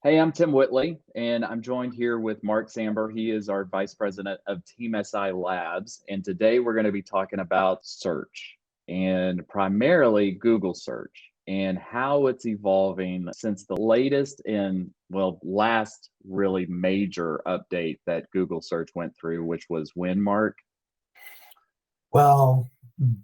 Hey, I'm Tim Whitley, and I'm joined here with Mark Samber. He is our Vice President of Team SI Labs. And today we're going to be talking about search and primarily Google search and how it's evolving since the latest and, well, last really major update that Google search went through, which was when, Mark? Well,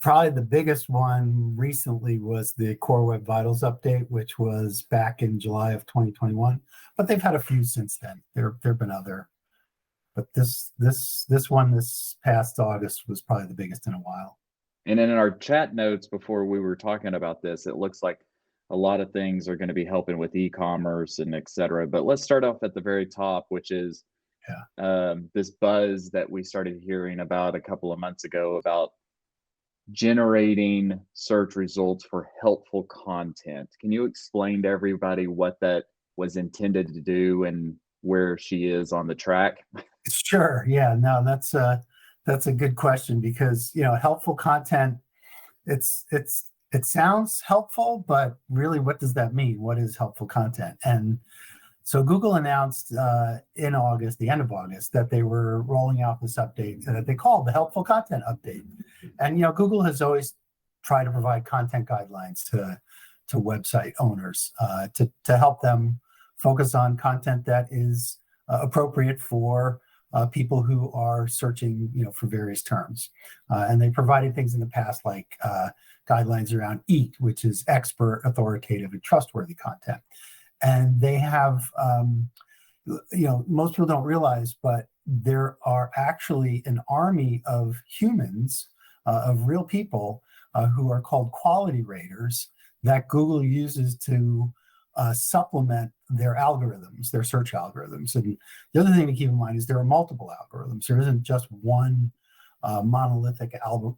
probably the biggest one recently was the Core Web Vitals update, which was back in July of 2021. But they've had a few since then. There've been other, but this one this past August was probably the biggest in a while. And in our chat notes before we were talking about this, it looks like a lot of things are going to be helping with e-commerce and et cetera. But let's start off at the very top, which is this buzz that we started hearing about a couple of months ago about generating search results for helpful content. Can you explain to everybody what that was intended to do and where she is on the track? Sure. Yeah. No, that's a good question because helpful content. It sounds helpful, but really, what does that mean? What is helpful content? And so Google announced in August, the end of August, that they were rolling out this update that they called the Helpful Content Update. And Google has always tried to provide content guidelines to website owners to help them focus on content that is appropriate for people who are searching, for various terms. And they provided things in the past like guidelines around EAT, which is expert, authoritative, and trustworthy content. And they have, most people don't realize, but there are actually an army of humans, of real people who are called quality raters that Google uses to supplement their algorithms, their search algorithms. And the other thing to keep in mind is there are multiple algorithms. There isn't just one monolithic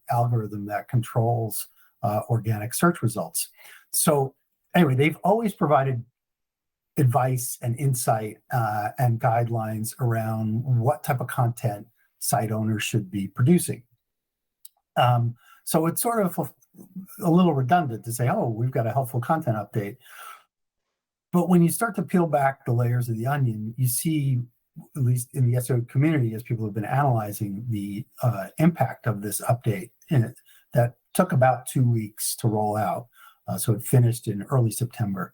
algorithm that controls organic search results. So anyway, they've always provided advice and insight and guidelines around what type of content site owners should be producing. So it's sort of a little redundant to say, oh, we've got a helpful content update. But when you start to peel back the layers of the onion, you see, at least in the SEO community, as people have been analyzing the impact of this update that took about 2 weeks to roll out. So it finished in early September.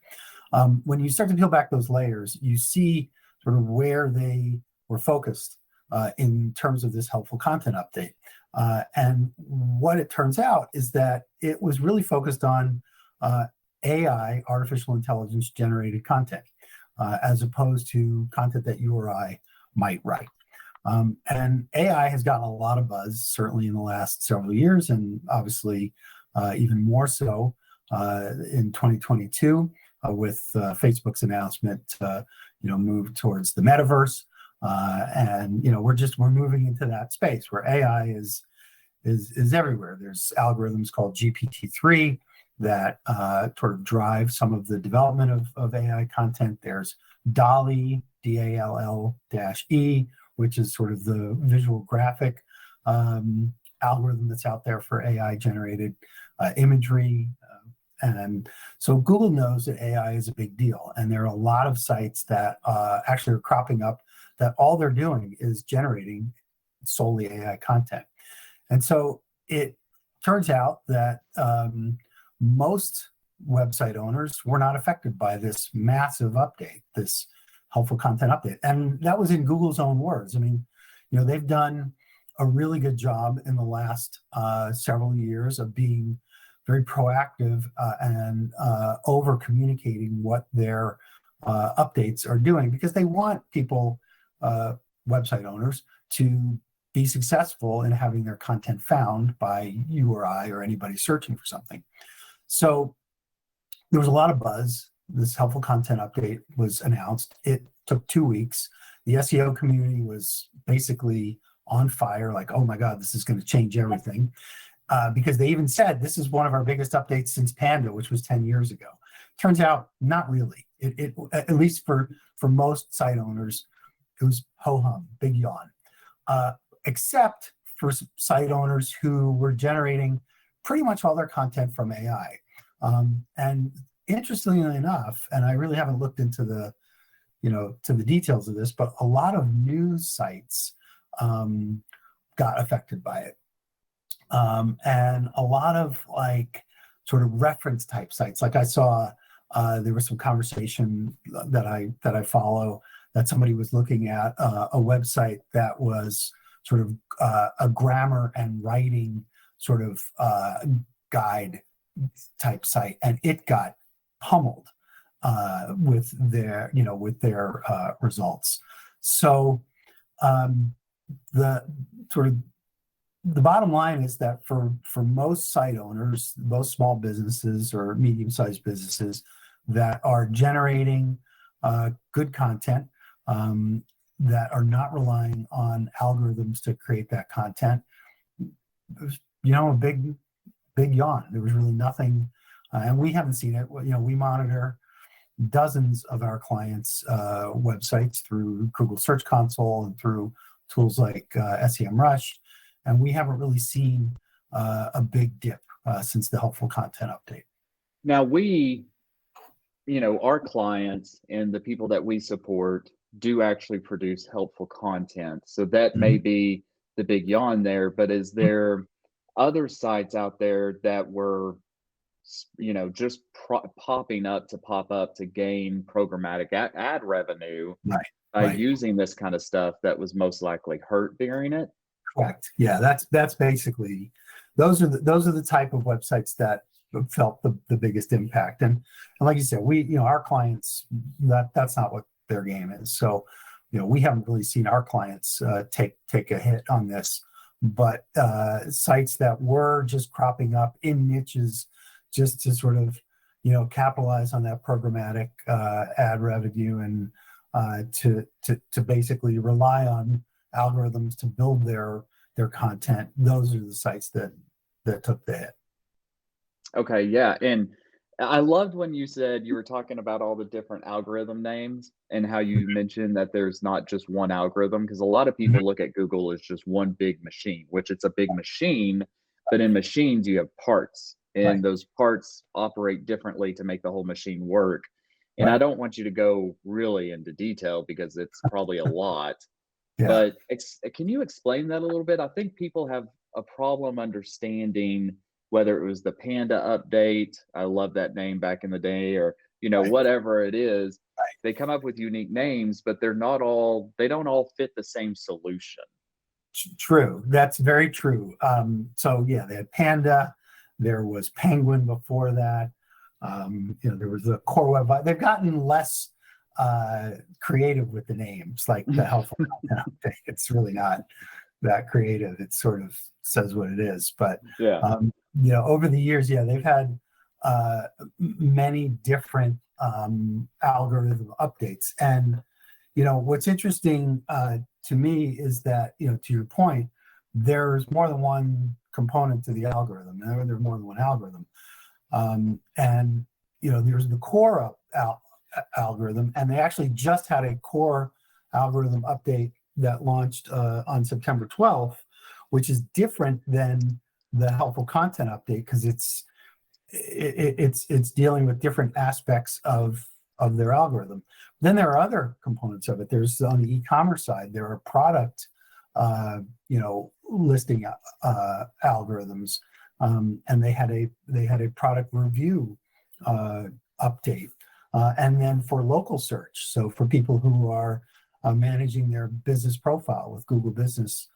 When you start to peel back those layers, you see sort of where they were focused in terms of this helpful content update. And what it turns out is that it was really focused on AI, artificial intelligence generated content, as opposed to content that you or I might write. And AI has gotten a lot of buzz, certainly in the last several years, and obviously even more so in 2022. With Facebook's announcement to move towards the metaverse, and we're moving into that space where AI is everywhere. There's algorithms called GPT-3 that sort of drive some of the development of AI content. There's DALL-E, DALL-E, which is sort of the visual graphic algorithm that's out there for AI generated imagery. And so Google knows that AI is a big deal. And there are a lot of sites that actually are cropping up that all they're doing is generating solely AI content. And so it turns out that most website owners were not affected by this massive update, this helpful content update. And that was in Google's own words. I mean, they've done a really good job in the last several years of being very proactive and over communicating what their updates are doing, because they want people, website owners, to be successful in having their content found by you or I or anybody searching for something. So there was a lot of buzz. This helpful content update was announced. It took 2 weeks. The SEO community was basically on fire, like, oh my God, this is going to change everything. Because they even said this is one of our biggest updates since Panda, which was 10 years ago. Turns out, not really. It at least for most site owners, it was ho-hum, big yawn. Except for site owners who were generating pretty much all their content from AI. And interestingly enough, and I really haven't looked into the to the details of this, but a lot of news sites got affected by it. And a lot of like sort of reference type sites. Like I saw there was some conversation that I follow that somebody was looking at a website that was sort of a grammar and writing sort of guide type site, and it got pummeled with their results. So the sort of the bottom line is that for most site owners, most small businesses or medium-sized businesses that are generating good content, that are not relying on algorithms to create that content, a big yawn. There was really nothing, and we haven't seen it. We monitor dozens of our clients' websites through Google Search Console and through tools like SEMrush, and we haven't really seen a big dip since the helpful content update. Now our clients and the people that we support do actually produce helpful content. So that may be the big yawn there, but is there other sites out there that were, just popping up to pop up to gain programmatic ad revenue by using this kind of stuff that was most likely hurt during it? Correct. Yeah, that's basically, those are the type of websites that felt the biggest impact. And like you said, our clients, that's not what their game is. So, we haven't really seen our clients take a hit on this, but sites that were just cropping up in niches just to sort of, capitalize on that programmatic ad revenue and to basically rely on algorithms to build their content. Those are the sites that took the hit. Okay, yeah. And I loved when you said you were talking about all the different algorithm names and how you mentioned that there's not just one algorithm, because a lot of people look at Google as just one big machine, which it's a big machine, but in machines you have parts, and those parts operate differently to make the whole machine work. And I don't want you to go really into detail because it's probably a lot, but can you explain that a little bit? I think people have a problem understanding whether it was the Panda update, I love that name back in the day, or whatever it is. They come up with unique names, but they don't all fit the same solution. True, that's very true. So yeah, they had Panda, there was Penguin before that. There was the Core Web. They've gotten less creative with the names, like the helpful content update. It's really not that creative. It sort of says what it is, but over the years, they've had many different algorithm updates. And what's interesting to me is that, to your point, there's more than one component to the algorithm. There's more than one algorithm, and there's the core algorithm, and they actually just had a core algorithm update that launched on September 12th, which is different than the helpful content update because it's dealing with different aspects of their algorithm. Then there are other components of it. There's on the e-commerce side, there are product listing algorithms, and they had a product review update, and then for local search, so for people who are managing their business profile with Google Business,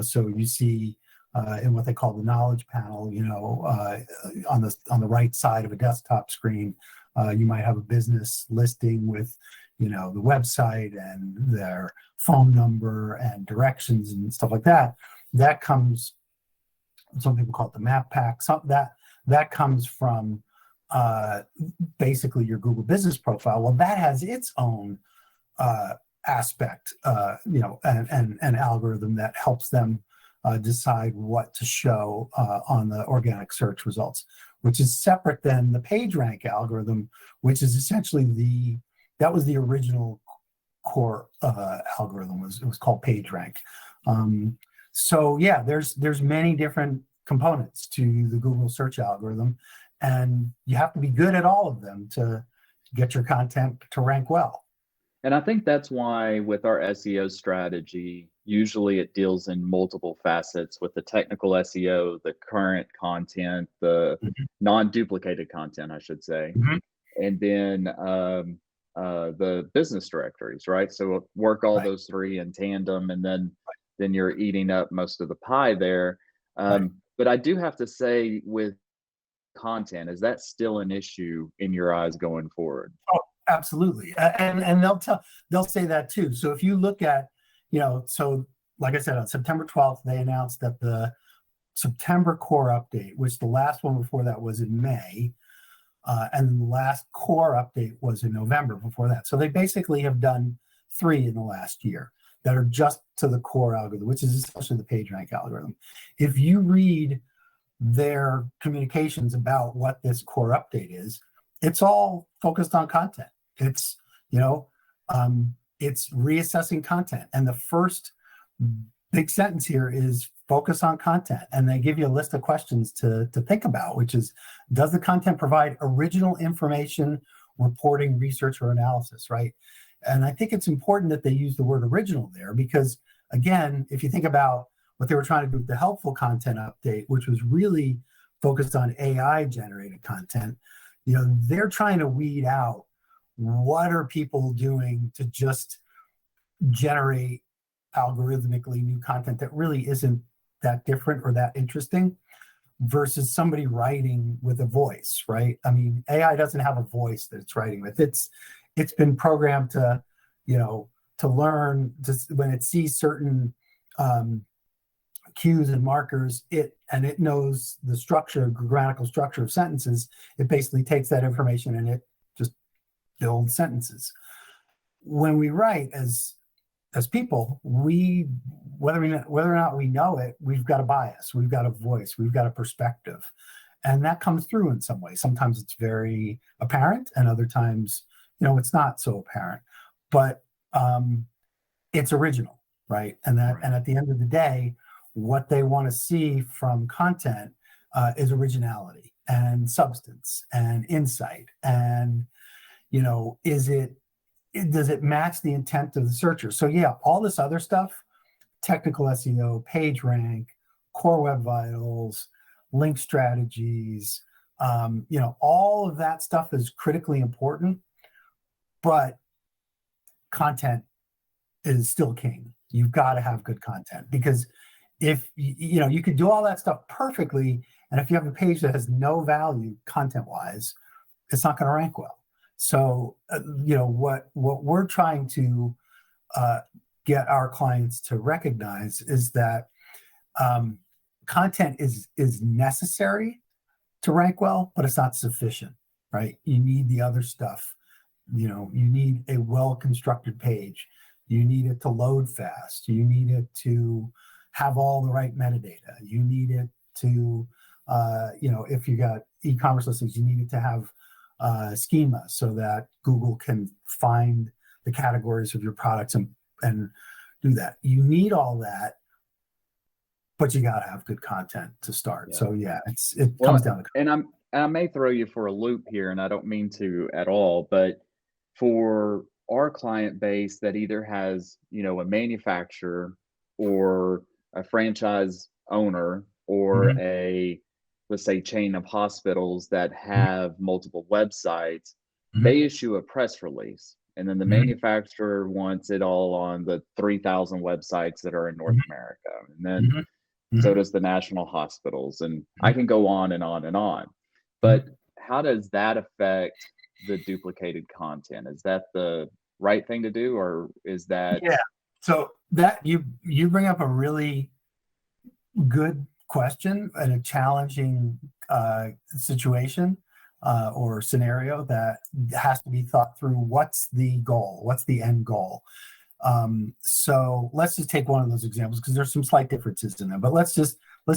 so you see in what they call the knowledge panel, on the right side of a desktop screen, you might have a business listing with the website and their phone number and directions and stuff like that. That comes, some people call it the map pack. That comes from basically your Google Business profile. Well, that has its own aspect, and an algorithm that helps them decide what to show on the organic search results, which is separate than the PageRank algorithm, which is essentially that was the original core algorithm. It was called PageRank. So yeah, there's many different components to the Google search algorithm, and you have to be good at all of them to get your content to rank well. And I think that's why with our SEO strategy, usually it deals in multiple facets with the technical SEO, the current content, the Mhm. non-duplicated content, I should say, Mhm. and then the business directories, right? So work all Right, those three in tandem, and then you're eating up most of the pie there. right. But I do have to say, with content, is that still an issue in your eyes going forward? Oh, absolutely. And they'll say that too. So if you look at, so like I said, on September 12th, they announced that the September core update, which the last one before that was in May, and the last core update was in November before that. So they basically have done three in the last year that are just to the core algorithm, which is essentially the PageRank algorithm. If you read their communications about what this core update is, it's all focused on content. It's, you know, it's reassessing content. And the first big sentence here is focus on content. And they give you a list of questions to think about, which is, does the content provide original information, reporting, research, or analysis, right? And I think it's important that they use the word original there because, again, if you think about what they were trying to do with the helpful content update, which was really focused on AI generated content, they're trying to weed out what are people doing to just generate algorithmically new content that really isn't that different or that interesting versus somebody writing with a voice, right? I mean, AI doesn't have a voice that it's writing with. It's been programmed to, to learn when it sees certain cues and markers, it knows the structure, grammatical structure of sentences. It basically takes that information and it just builds sentences. When we write as people, we whether or not we know it, we've got a bias, we've got a voice, we've got a perspective, and that comes through in some way. Sometimes it's very apparent, and other times, it's not so apparent. But it's original, right? And at the end of the day, what they want to see from content is originality and substance and insight, and does it match the intent of the searcher? So yeah, all this other stuff, technical SEO, page rank, core web vitals, link strategies, all of that stuff is critically important, but content is still king. You've got to have good content because if you could do all that stuff perfectly, and if you have a page that has no value content wise, it's not going to rank well. So what we're trying to get our clients to recognize is that content is necessary to rank well, but it's not sufficient, right? You need the other stuff. You need a well-constructed page. You need it to load fast. You need it to have all the right metadata. You need it to, if you got e-commerce listings, you need it to have schema so that Google can find the categories of your products and do that. You need all that, but you got to have good content to start. Yeah. So yeah, it comes down to. And I may throw you for a loop here, and I don't mean to at all, but for our client base that either has, a manufacturer or a franchise owner or a, let's say, chain of hospitals that have multiple websites, they issue a press release. And then the manufacturer wants it all on the 3,000 websites that are in North America. And then so does the national hospitals. And I can go on and on and on. But how does that affect the duplicated content? Is that the right thing to do, or is that? Yeah. So that you bring up a really good question and a challenging situation or scenario that has to be thought through. What's the goal? What's the end goal? So let's just take one of those examples because there's some slight differences in them. But let's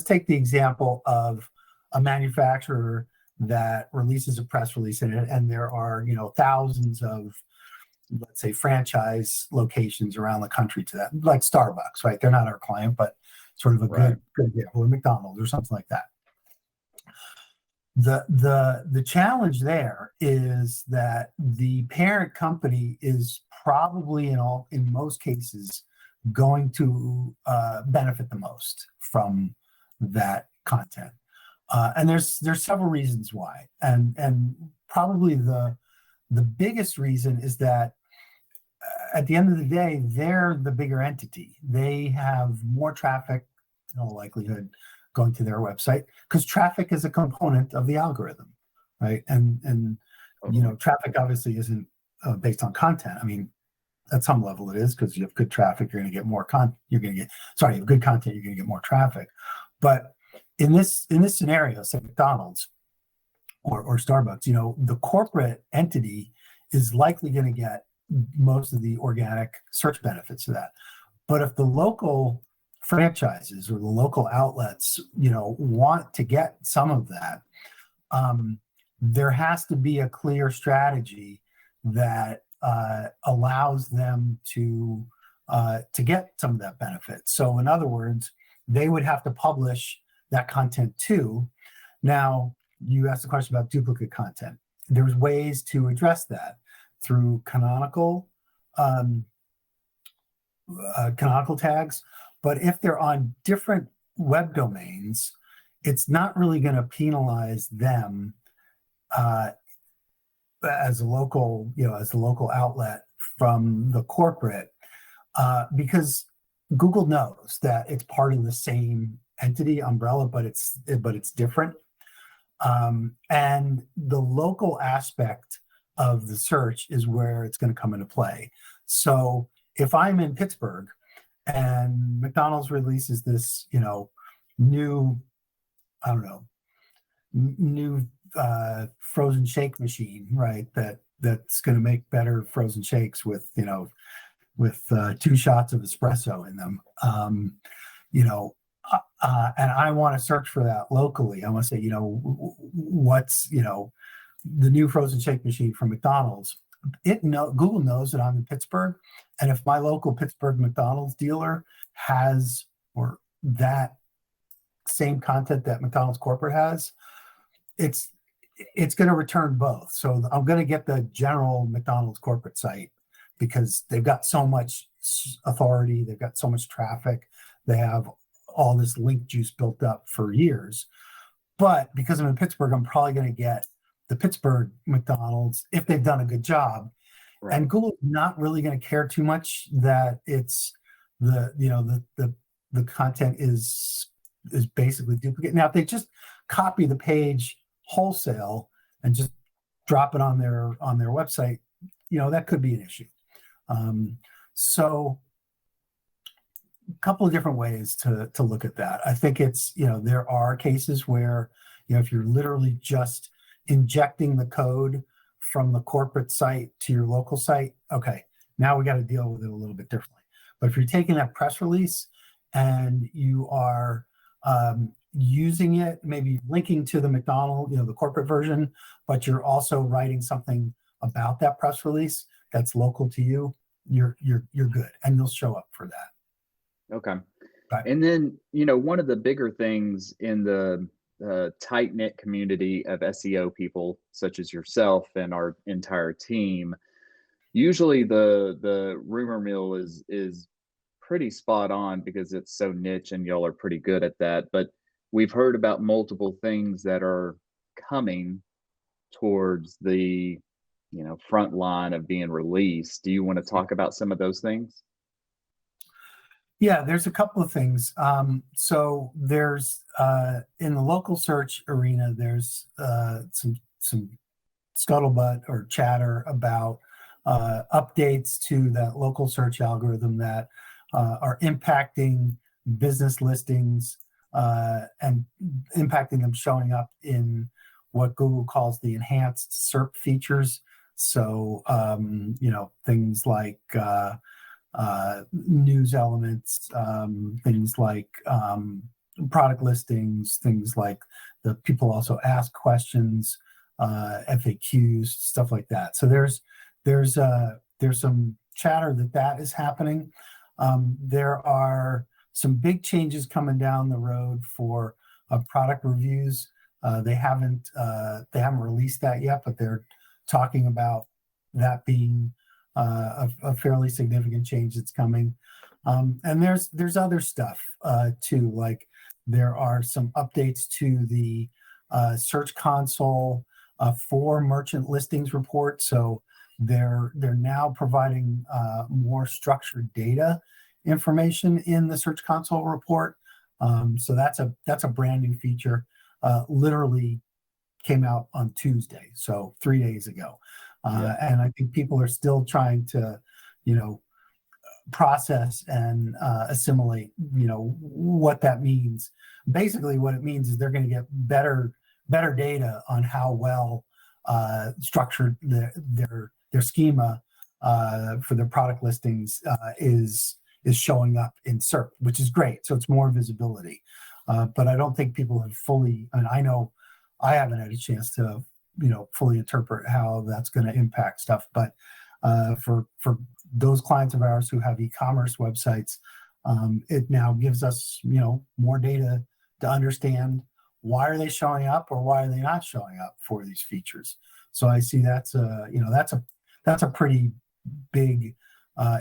take the example of a manufacturer that releases a press release in it, and there are thousands of, let's say, franchise locations around the country to that, like Starbucks, right? They're not our client, but sort of a good example, or McDonald's or something like that. The challenge there is that the parent company is probably in most cases going to benefit the most from that content. And there's several reasons why. And probably the biggest reason is that at the end of the day, they're the bigger entity. They have more traffic, in all likelihood, going to their website, because traffic is a component of the algorithm, right? And traffic obviously isn't based on content. I mean, at some level it is, because you have good traffic, you're going to get more you have good content, you're going to get more traffic. But in this scenario, say McDonald's or Starbucks, the corporate entity is likely going to get most of the organic search benefits of that. But if the local franchises or the local outlets, want to get some of that, there has to be a clear strategy that allows them to get some of that benefit. So in other words, they would have to publish that content too. Now, you asked a question about duplicate content. There's ways to address that through canonical tags, but if they're on different web domains, it's not really going to penalize them as a local outlet from the corporate, because Google knows that it's part of the same entity umbrella, but it's different. And the local aspect of the search is where it's going to come into play. So if I'm in Pittsburgh and McDonald's releases this, new frozen shake machine, right? That's going to make better frozen shakes with 2 shots of espresso in them. And I want to search for that locally. I want to say, what's the new frozen shake machine from McDonald's. Google knows that I'm in Pittsburgh, and if my local Pittsburgh McDonald's dealer has or that same content that McDonald's corporate has, it's going to return both. So I'm going to get the general McDonald's corporate site because they've got so much authority, they've got so much traffic, they have all this link juice built up for years. But because I'm in Pittsburgh, I'm probably going to get the Pittsburgh McDonald's if they've done a good job. Right. And Google's not really going to care too much that it's the content is basically duplicate. Now, if they just copy the page wholesale and just drop it on their website, that could be an issue. So a couple of different ways to look at that. I think it's, there are cases where, if you're literally just injecting the code from the corporate site to your local site, okay, now we got to deal with it a little bit differently. But if you're taking that press release and you are using it, maybe linking to the McDonald's, the corporate version, but you're also writing something about that press release that's local to you, you're good, and you'll show up for that. Okay. Right. And then, one of the bigger things in the tight-knit community of SEO people, such as yourself and our entire team, usually the rumor mill is pretty spot on because it's so niche and y'all are pretty good at that. But we've heard about multiple things that are coming towards the, front line of being released. Do you want to talk about some of those things? Yeah, there's a couple of things. So there's in the local search arena, there's some scuttlebutt or chatter about updates to that local search algorithm that are impacting business listings and impacting them showing up in what Google calls the enhanced SERP features. So, things like news elements, things like product listings, things like the people also ask questions, FAQs, stuff like that. So there's some chatter that is happening. There are some big changes coming down the road for product reviews. They haven't released that yet, but they're talking about that being a fairly significant change that's coming. And there's other stuff too, like there are some updates to the Search Console for merchant listings report. So they're now providing more structured data information in the Search Console report. So that's a brand new feature. Literally came out on Tuesday, so 3 days ago. And I think people are still trying to, process and assimilate, what that means. Basically, what it means is they're going to get better data on how well structured their schema for their product listings is showing up in SERP, which is great. So it's more visibility. But I don't think people have fully, and I know I haven't had a chance to, fully interpret how that's going to impact stuff. But for those clients of ours who have e-commerce websites, it now gives us, more data to understand why are they showing up or why are they not showing up for these features. So I see that's a pretty big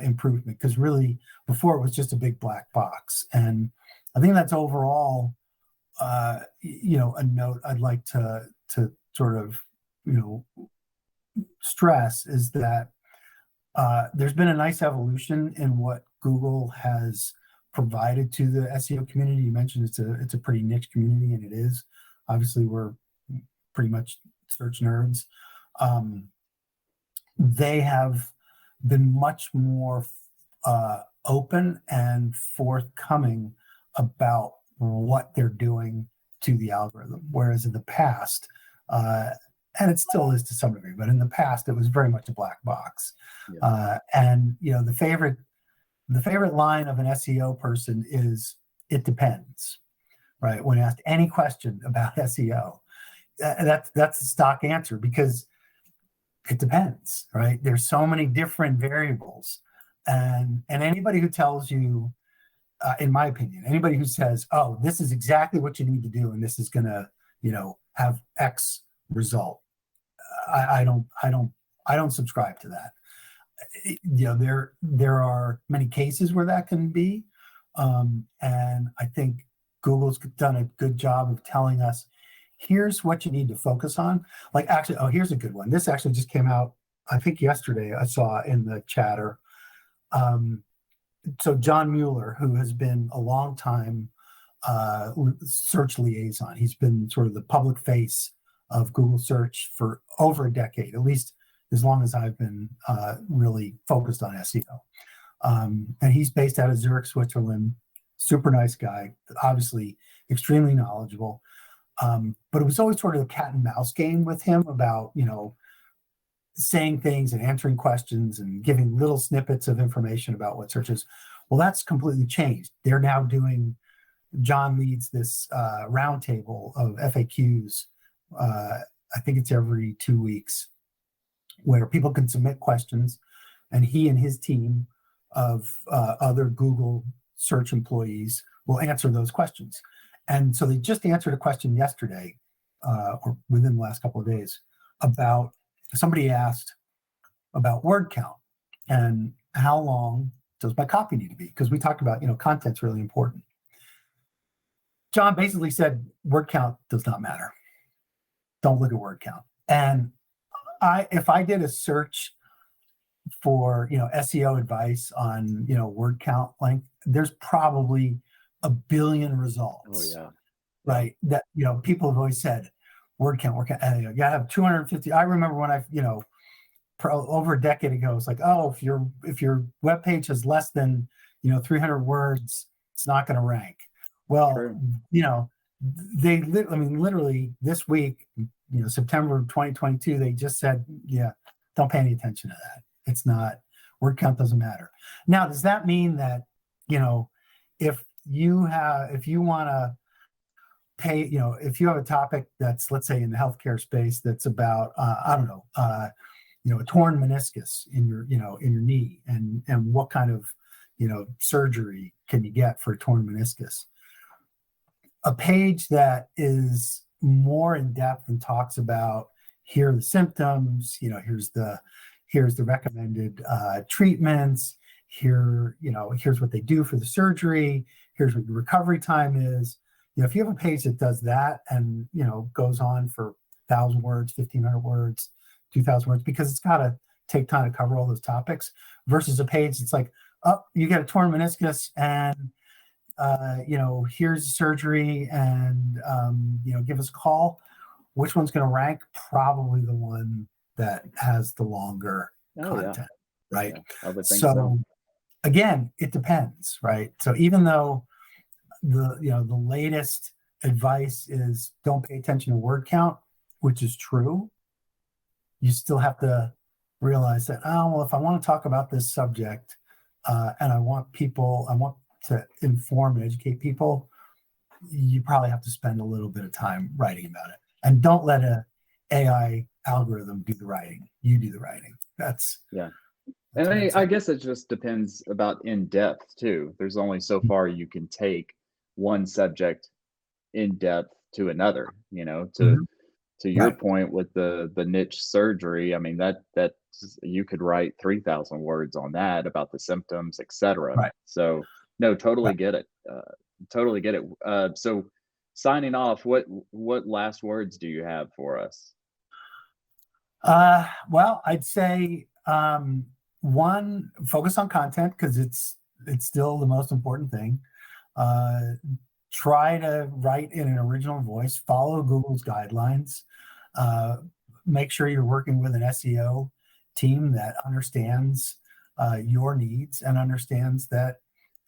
improvement, because really before it was just a big black box. And I think that's overall, a note I'd like to sort of, stress is that there's been a nice evolution in what Google has provided to the SEO community. You mentioned it's a pretty niche community, and it is. Obviously, we're pretty much search nerds. They have been much more open and forthcoming about what they're doing to the algorithm, whereas in the past, and it still is to some degree, but in the past it was very much a black box. And the favorite line of an SEO person is "it depends," right? When asked any question about SEO, that's a stock answer, because it depends, right? There's so many different variables, and anybody who tells you, in my opinion, anybody who says, "Oh, this is exactly what you need to do, and this is going to, have X result," I don't subscribe to that. There are many cases where that can be, and I think Google's done a good job of telling us, here's what you need to focus on. Like, actually, here's a good one. This actually just came out, I think yesterday. I saw in the chatter. So John Mueller, who has been a long time search liaison, he's been sort of the public face of Google search for over a decade, at least as long as I've been really focused on SEO. And he's based out of Zurich, Switzerland. Super nice guy, obviously extremely knowledgeable. But it was always sort of a cat and mouse game with him about, saying things and answering questions and giving little snippets of information about what search is. Well, that's completely changed. They're now doing, John leads this roundtable of FAQs. I think it's every 2 weeks, where people can submit questions, and he and his team of other Google search employees will answer those questions. And so they just answered a question yesterday, or within the last couple of days, about, somebody asked about word count and how long does my copy need to be? Because we talked about, content's really important. John basically said word count does not matter. Don't look at word count. And if I did a search for, SEO advice on, word count length, there's probably a billion results. Oh yeah. Right. That, people have always said word count. You gotta have 250. I remember when over a decade ago, it's like, oh, if your web page has less than, 300 words, it's not going to rank. Well, True. Literally this week, September 2022, they just said, yeah, don't pay any attention to that. It's not, word count doesn't matter. Now, does that mean that, if you want to pay, if you have a topic that's, let's say in the healthcare space, that's about, a torn meniscus in your knee, and what kind of, surgery can you get for a torn meniscus? A page that is more in depth and talks about, here are the symptoms, here's the recommended treatments, here's what they do for the surgery, here's what the recovery time is. If you have a page that does that and goes on for 1,000 words, 1,500 words, 2,000 words, because it's got to take time to cover all those topics, versus a page that's like, oh, you got a torn meniscus and here's the surgery and give us a call. Which one's going to rank? Probably the one that has the longer content, right? Yeah, I would think so. Again, it depends, right? So even though the latest advice is don't pay attention to word count, which is true, you still have to realize that, if I want to talk about this subject and I want to inform and educate people, you probably have to spend a little bit of time writing about it. And don't let a AI algorithm do the writing. You do the writing. That's and I guess it just depends about in depth too. There's only so far you can take one subject in depth to another, to your point with the niche surgery. I mean, that you could write 3,000 words on that about the symptoms, etc. Right. So no, totally get it. Totally get it. So signing off, what last words do you have for us? Well, I'd say one, focus on content, because it's still the most important thing. Try to write in an original voice, follow Google's guidelines, make sure you're working with an SEO team that understands your needs and understands that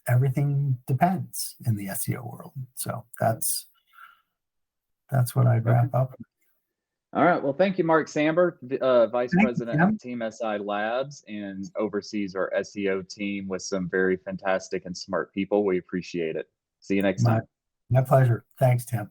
everything depends in the SEO world. So that's what I'd wrap up. All right. Well, thank you, Mark Samber, Vice President of Team SI Labs, and oversees our SEO team with some very fantastic and smart people. We appreciate it. See you next time. My pleasure. Thanks, Tim.